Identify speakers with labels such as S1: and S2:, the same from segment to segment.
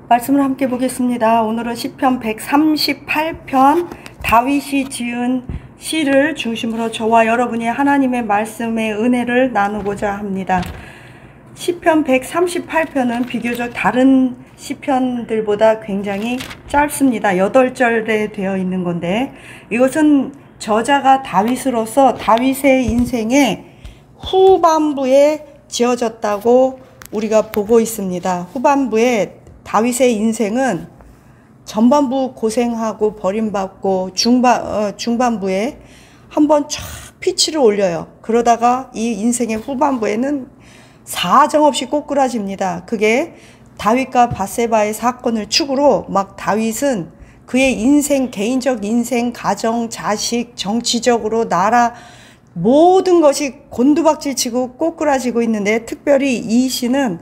S1: 말씀을 함께 보겠습니다. 오늘은 시편 138편 다윗이 지은 시를 중심으로 저와 여러분이 하나님의 말씀의 은혜를 나누고자 합니다. 시편 138편은 비교적 다른 시편들보다 굉장히 짧습니다. 8절에 되어 있는 건데, 이것은 저자가 다윗으로서 다윗의 인생의 후반부에 지어졌다고 우리가 보고 있습니다. 후반부에 다윗의 인생은 전반부 고생하고 버림받고 중반부에 한번 쫙 피치를 올려요. 그러다가 이 인생의 후반부에는 사정없이 꼬꾸라집니다. 그게 다윗과 밧세바의 사건을 축으로 막 다윗은 그의 인생, 개인적 인생, 가정, 자식, 정치적으로 나라 모든 것이 곤두박질치고 꼬꾸라지고 있는데, 특별히 이 시는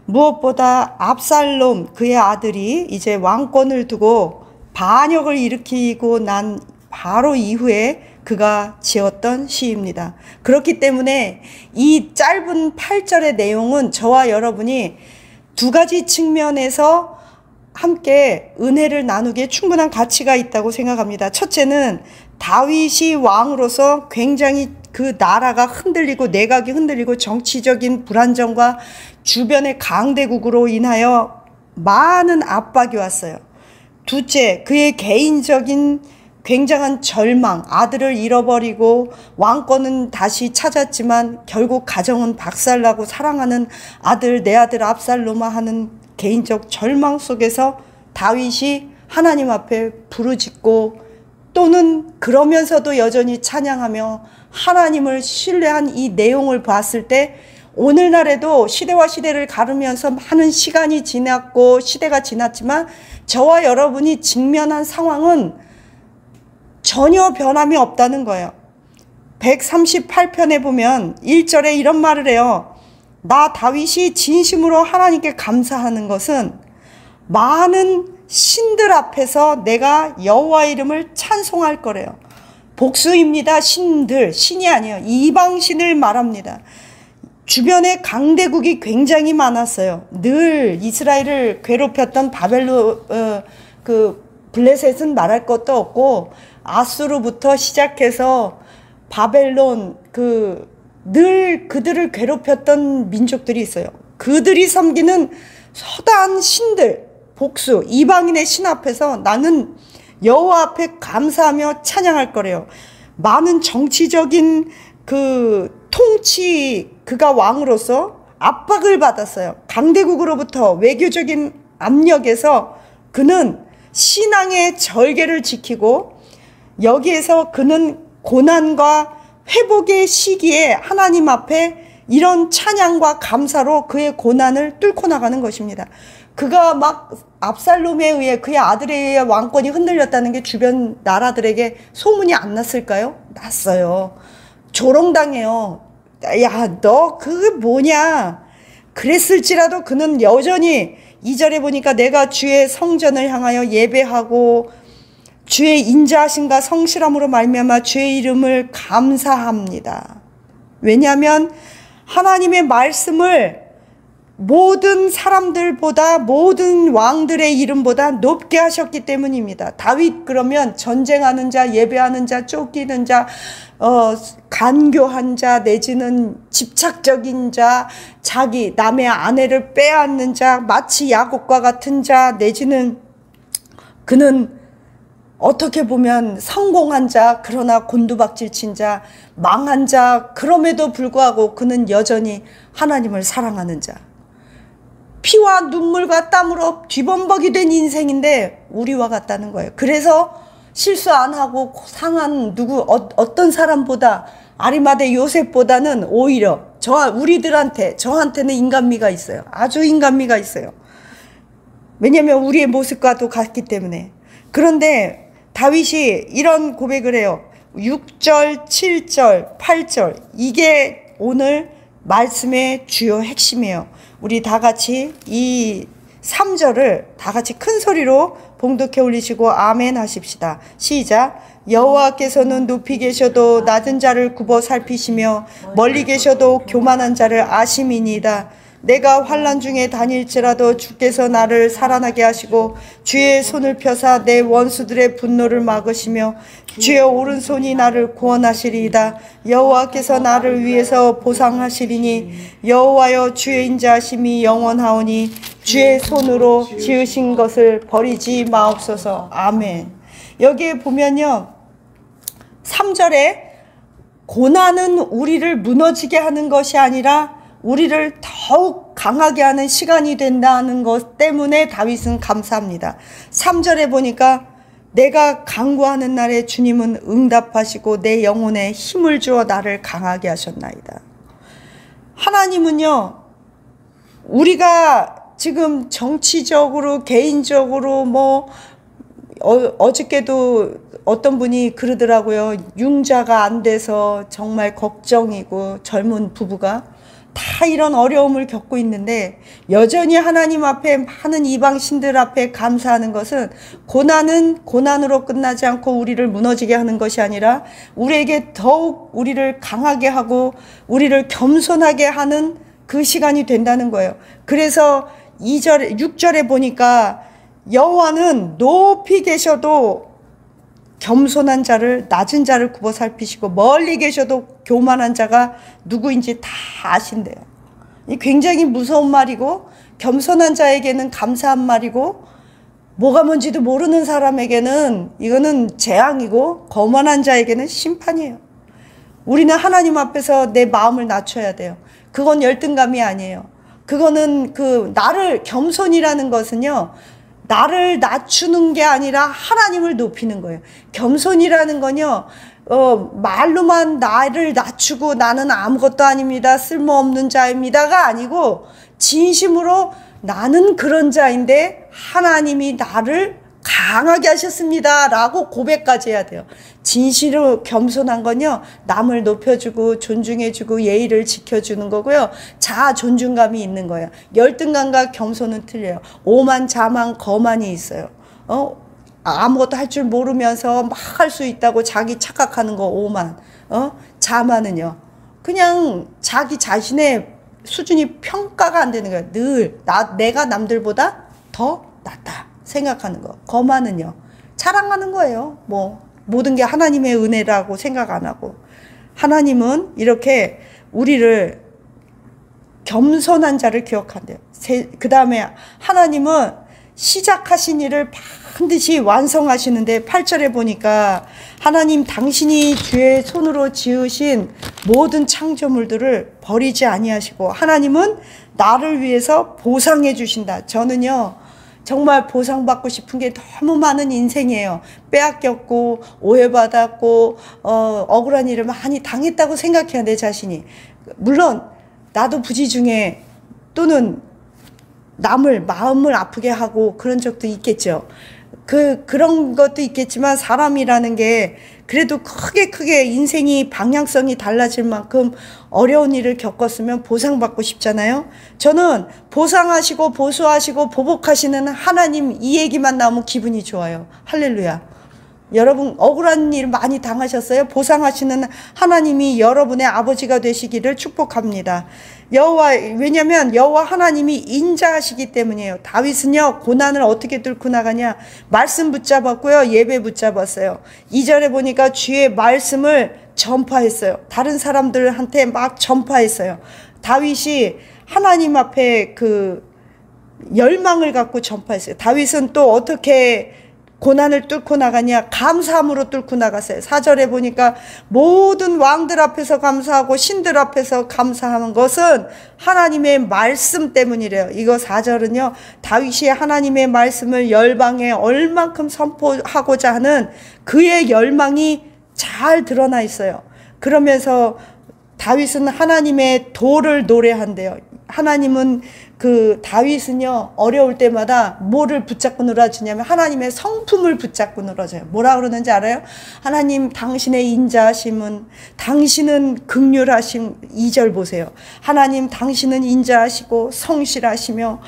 S1: 무엇보다 압살롬 그의 아들이 이제 왕권을 두고 반역을 일으키고 난 바로 이후에 그가 지었던 시입니다. 그렇기 때문에 이 짧은 8절의 내용은 저와 여러분이 두 가지 측면에서 함께 은혜를 나누기에 충분한 가치가 있다고 생각합니다. 첫째는 다윗이 왕으로서 굉장히 그 나라가 흔들리고 내각이 흔들리고 정치적인 불안정과 주변의 강대국으로 인하여 많은 압박이 왔어요. 둘째, 그의 개인적인 굉장한 절망, 아들을 잃어버리고 왕권은 다시 찾았지만 결국 가정은 박살나고 사랑하는 아들, 내 아들 압살롬아 하는 개인적 절망 속에서 다윗이 하나님 앞에 부르짖고, 또는 그러면서도 여전히 찬양하며 하나님을 신뢰한 이 내용을 봤을 때, 오늘날에도 시대와 시대를 가르면서 많은 시간이 지났고 시대가 지났지만 저와 여러분이 직면한 상황은 전혀 변함이 없다는 거예요. 138편에 보면 1절에 이런 말을 해요. 나 다윗이 진심으로 하나님께 감사하는 것은 많은 신들 앞에서 내가 여호와 이름을 찬송할 거래요. 복수입니다. 신들, 신이 아니에요. 이방신을 말합니다. 주변에 강대국이 굉장히 많았어요. 늘 이스라엘을 괴롭혔던 블레셋은 말할 것도 없고, 아수르부터 시작해서 바벨론, 늘 그들을 괴롭혔던 민족들이 있어요. 그들이 섬기는 서다한 신들, 복수, 이방인의 신 앞에서 나는 여호와 앞에 감사하며 찬양할 거래요. 많은 정치적인 통치, 그가 왕으로서 압박을 받았어요. 강대국으로부터 외교적인 압력에서 그는 신앙의 절개를 지키고, 여기에서 그는 고난과 회복의 시기에 하나님 앞에 이런 찬양과 감사로 그의 고난을 뚫고 나가는 것입니다. 그가 막 압살롬에 의해, 그의 아들에 의해 왕권이 흔들렸다는 게 주변 나라들에게 소문이 안 났을까요? 났어요. 조롱당해요. 야, 너 그게 뭐냐? 그랬을지라도 그는 여전히 2절에 보니까 내가 주의 성전을 향하여 예배하고 주의 인자하심과 성실함으로 말미암아 주의 이름을 감사합니다. 왜냐하면 하나님의 말씀을 모든 사람들보다, 모든 왕들의 이름보다 높게 하셨기 때문입니다. 다윗 그러면 전쟁하는 자, 예배하는 자, 쫓기는 자, 간교한 자, 내지는 집착적인 자, 자기 남의 아내를 빼앗는 자, 마치 야곱과 같은 자, 내지는 그는 어떻게 보면 성공한 자, 그러나 곤두박질 친 자, 망한 자, 그럼에도 불구하고 그는 여전히 하나님을 사랑하는 자. 피와 눈물과 땀으로 뒤범벅이 된 인생인데 우리와 같다는 거예요. 그래서 실수 안 하고 상한 어떤 사람보다, 아리마대 요셉보다는 오히려 저한테는 인간미가 있어요. 아주 인간미가 있어요. 왜냐하면 우리의 모습과도 같기 때문에. 그런데 다윗이 이런 고백을 해요. 6절, 7절, 8절, 이게 오늘 말씀의 주요 핵심이에요. 우리 다 같이 이 3절을 다 같이 큰 소리로 봉독해 올리시고 아멘 하십시다. 시작. 여호와께서는 높이 계셔도 낮은 자를 굽어 살피시며 멀리 계셔도 교만한 자를 아심이니이다. 내가 환난 중에 다닐지라도 주께서 나를 살아나게 하시고 주의 손을 펴사 내 원수들의 분노를 막으시며 주의 오른손이 나를 구원하시리이다. 여호와께서 나를 위해서 보상하시리니 여호와여 주의 인자하심이 영원하오니 주의 손으로 지으신 것을 버리지 마옵소서. 아멘. 여기에 보면요, 3절에 고난은 우리를 무너지게 하는 것이 아니라 우리를 더욱 강하게 하는 시간이 된다는 것 때문에 다윗은 감사합니다. 3절에 보니까 내가 간구하는 날에 주님은 응답하시고 내 영혼에 힘을 주어 나를 강하게 하셨나이다. 하나님은요, 우리가 지금 정치적으로 개인적으로 어저께도 어떤 분이 그러더라고요. 융자가 안 돼서 정말 걱정이고 젊은 부부가 다 이런 어려움을 겪고 있는데 여전히 하나님 앞에 많은 이방 신들 앞에 감사하는 것은 고난은 고난으로 끝나지 않고 우리를 무너지게 하는 것이 아니라 우리에게 더욱 우리를 강하게 하고 우리를 겸손하게 하는 그 시간이 된다는 거예요. 그래서 6절에 보니까 여호와는 높이 계셔도 겸손한 자를, 낮은 자를 굽어 살피시고 멀리 계셔도 교만한 자가 누구인지 다 아신대요. 이 굉장히 무서운 말이고 겸손한 자에게는 감사한 말이고 뭐가 뭔지도 모르는 사람에게는 이거는 재앙이고 거만한 자에게는 심판이에요. 우리는 하나님 앞에서 내 마음을 낮춰야 돼요. 그건 열등감이 아니에요. 그거는 나를, 겸손이라는 것은요, 나를 낮추는 게 아니라 하나님을 높이는 거예요. 겸손이라는 건요, 말로만 나를 낮추고 나는 아무것도 아닙니다, 쓸모없는 자입니다가 아니고 진심으로 나는 그런 자인데 하나님이 나를 강하게 하셨습니다 라고 고백까지 해야 돼요. 진실로 겸손한 건요, 남을 높여주고 존중해주고 예의를 지켜주는 거고요, 자아 존중감이 있는 거예요. 열등감과 겸손은 틀려요. 오만 자만 거만이 있어요. 아무것도 할 줄 모르면서 막 할 수 있다고 자기 착각하는 거 오만. 자만은요, 그냥 자기 자신의 수준이 평가가 안 되는 거예요. 늘 내가 남들보다 더 낫다 생각하는 거. 거만은요, 자랑하는 거예요. 모든 게 하나님의 은혜라고 생각 안 하고. 하나님은 이렇게 우리를 겸손한 자를 기억한대요. 그 다음에 하나님은 시작하신 일을 반드시 완성하시는데 8절에 보니까 하나님 당신이 주의 손으로 지으신 모든 창조물들을 버리지 아니하시고 하나님은 나를 위해서 보상해 주신다. 저는요, 정말 보상받고 싶은 게 너무 많은 인생이에요. 빼앗겼고 오해받았고 억울한 일을 많이 당했다고 생각해요, 내 자신이. 물론 나도 부지 중에 또는 남을 마음을 아프게 하고 그런 적도 있겠죠. 그런 것도 있겠지만 사람이라는 게 그래도 크게 인생이 방향성이 달라질 만큼 어려운 일을 겪었으면 보상받고 싶잖아요. 저는 보상하시고 보수하시고 보복하시는 하나님 이 얘기만 나오면 기분이 좋아요. 할렐루야. 여러분 억울한 일 많이 당하셨어요? 보상하시는 하나님이 여러분의 아버지가 되시기를 축복합니다. 왜냐면 여호와 하나님이 인자하시기 때문이에요. 다윗은요, 고난을 어떻게 뚫고 나가냐? 말씀 붙잡았고요, 예배 붙잡았어요. 2절에 보니까 주의 말씀을 전파했어요. 다른 사람들한테 막 전파했어요. 다윗이 하나님 앞에 열망을 갖고 전파했어요. 다윗은 또 어떻게 고난을 뚫고 나가냐? 감사함으로 뚫고 나갔어요. 4절에 보니까 모든 왕들 앞에서 감사하고 신들 앞에서 감사하는 것은 하나님의 말씀 때문이래요. 이거 4절은요, 다윗이 하나님의 말씀을 열방에 얼만큼 선포하고자 하는 그의 열망이 잘 드러나 있어요. 그러면서 다윗은 하나님의 도를 노래한대요. 하나님은 다윗은요, 어려울 때마다 뭐를 붙잡고 놀아주냐면 하나님의 성품을 붙잡고 놀아줘요. 뭐라 그러는지 알아요? 하나님 당신의 인자하심은, 당신은 긍휼하심. 2절 보세요. 하나님 당신은 인자하시고 성실하시며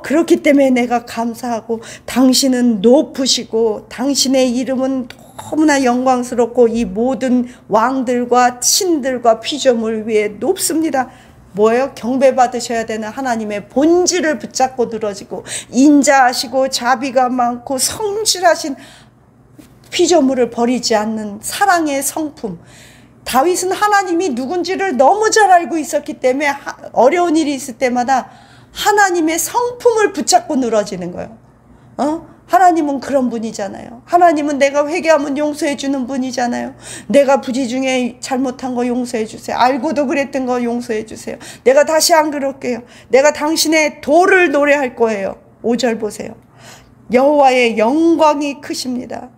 S1: 그렇기 때문에 내가 감사하고, 당신은 높으시고 당신의 이름은 너무나 영광스럽고 이 모든 왕들과 신들과 피조물 위에 높습니다. 뭐예요? 경배받으셔야 되는 하나님의 본질을 붙잡고 늘어지고 인자하시고 자비가 많고 성실하신 피조물을 버리지 않는 사랑의 성품. 다윗은 하나님이 누군지를 너무 잘 알고 있었기 때문에 어려운 일이 있을 때마다 하나님의 성품을 붙잡고 늘어지는 거예요. 하나님은 그런 분이잖아요. 하나님은 내가 회개하면 용서해 주는 분이잖아요. 내가 부지 중에 잘못한 거 용서해 주세요. 알고도 그랬던 거 용서해 주세요. 내가 다시 안 그럴게요. 내가 당신의 도를 노래할 거예요. 5절 보세요. 여호와의 영광이 크십니다.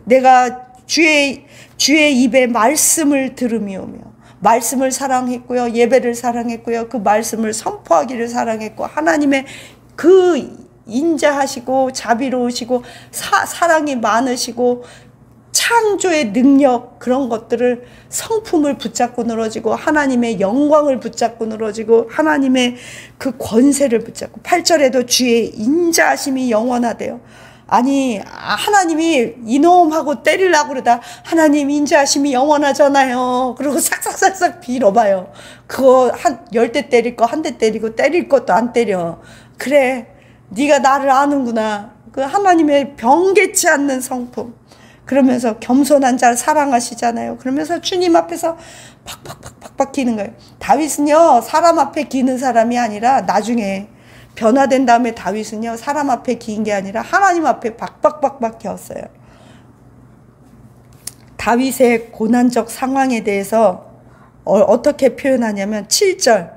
S1: 내가 주의 입에 말씀을 들으며오며 말씀을 사랑했고요. 예배를 사랑했고요. 그 말씀을 선포하기를 사랑했고 하나님의 그 인자하시고 자비로우시고 사랑이 많으시고 창조의 능력 그런 것들을 성품을 붙잡고 늘어지고 하나님의 영광을 붙잡고 늘어지고 하나님의 그 권세를 붙잡고 8절에도 주의 인자하심이 영원하대요. 아니 하나님이 이놈하고 때리려고 그러다 하나님 인자하심이 영원하잖아요. 그리고 싹싹싹싹 빌어봐요. 그거 한 10대 때릴 거 한 대 때리고 때릴 것도 안 때려. 그래 네가 나를 아는구나. 그 하나님의 변개치 않는 성품. 그러면서 겸손한 자를 사랑하시잖아요. 그러면서 주님 앞에서 팍팍팍팍 기는 거예요. 다윗은요 사람 앞에 기는 사람이 아니라 나중에 변화된 다음에 다윗은요 사람 앞에 기인 게 아니라 하나님 앞에 박박박박 기었어요. 다윗의 고난적 상황에 대해서 어떻게 표현하냐면 7절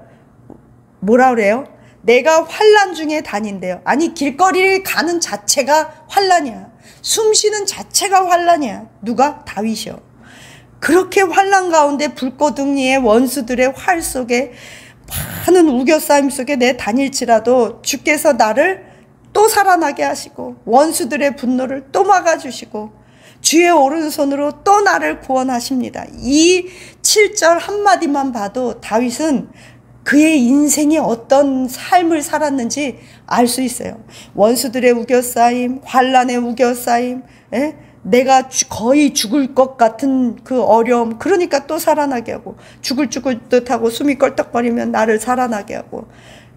S1: 뭐라 그래요? 내가 환난 중에 다닌대요. 아니 길거리를 가는 자체가 환난이야. 숨 쉬는 자체가 환난이야. 누가? 다윗이요. 그렇게 환난 가운데 불꽃등리의 원수들의 활 속에 많은 우겨싸임 속에 내 다닐지라도 주께서 나를 또 살아나게 하시고 원수들의 분노를 또 막아주시고 주의 오른손으로 또 나를 구원하십니다. 이 7절 한마디만 봐도 다윗은 그의 인생이 어떤 삶을 살았는지 알 수 있어요. 원수들의 우겨싸임, 환난의 우겨싸임, 내가 거의 죽을 것 같은 그 어려움, 그러니까 또 살아나게 하고 죽을 듯하고 숨이 껄떡거리면 나를 살아나게 하고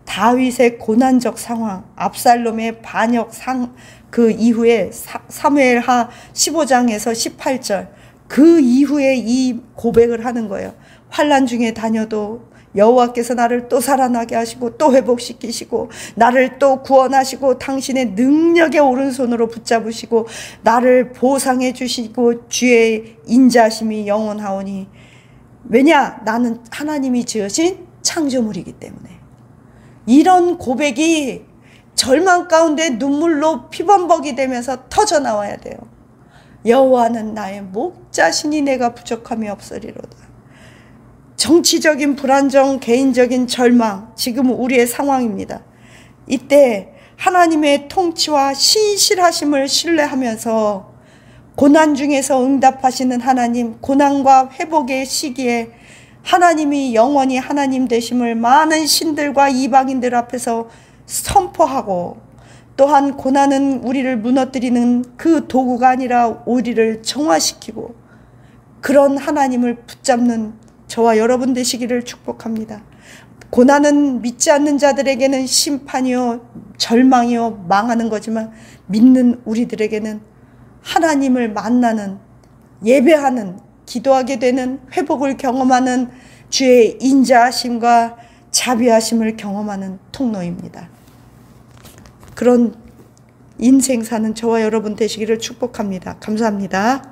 S1: 다윗의 고난적 상황, 압살롬의 반역 그 이후에 사무엘하 15장에서 18절 그 이후에 이 고백을 하는 거예요. 환난 중에 다녀도 여호와께서 나를 또 살아나게 하시고 또 회복시키시고 나를 또 구원하시고 당신의 능력의 오른손으로 붙잡으시고 나를 보상해 주시고 주의 인자심이 영원하오니 왜냐? 나는 하나님이 지으신 창조물이기 때문에. 이런 고백이 절망 가운데 눈물로 피범벅이 되면서 터져 나와야 돼요. 여호와는 나의 목자시니 내가 부족함이 없으리로다. 정치적인 불안정, 개인적인 절망, 지금 우리의 상황입니다. 이때 하나님의 통치와 신실하심을 신뢰하면서 고난 중에서 응답하시는 하나님, 고난과 회복의 시기에 하나님이 영원히 하나님 되심을 많은 신들과 이방인들 앞에서 선포하고 또한 고난은 우리를 무너뜨리는 그 도구가 아니라 우리를 정화시키고 그런 하나님을 붙잡는 저와 여러분 되시기를 축복합니다. 고난은 믿지 않는 자들에게는 심판이요 절망이요 망하는 거지만 믿는 우리들에게는 하나님을 만나는 예배하는 기도하게 되는 회복을 경험하는 주의 인자하심과 자비하심을 경험하는 통로입니다. 그런 인생 사는 저와 여러분 되시기를 축복합니다. 감사합니다.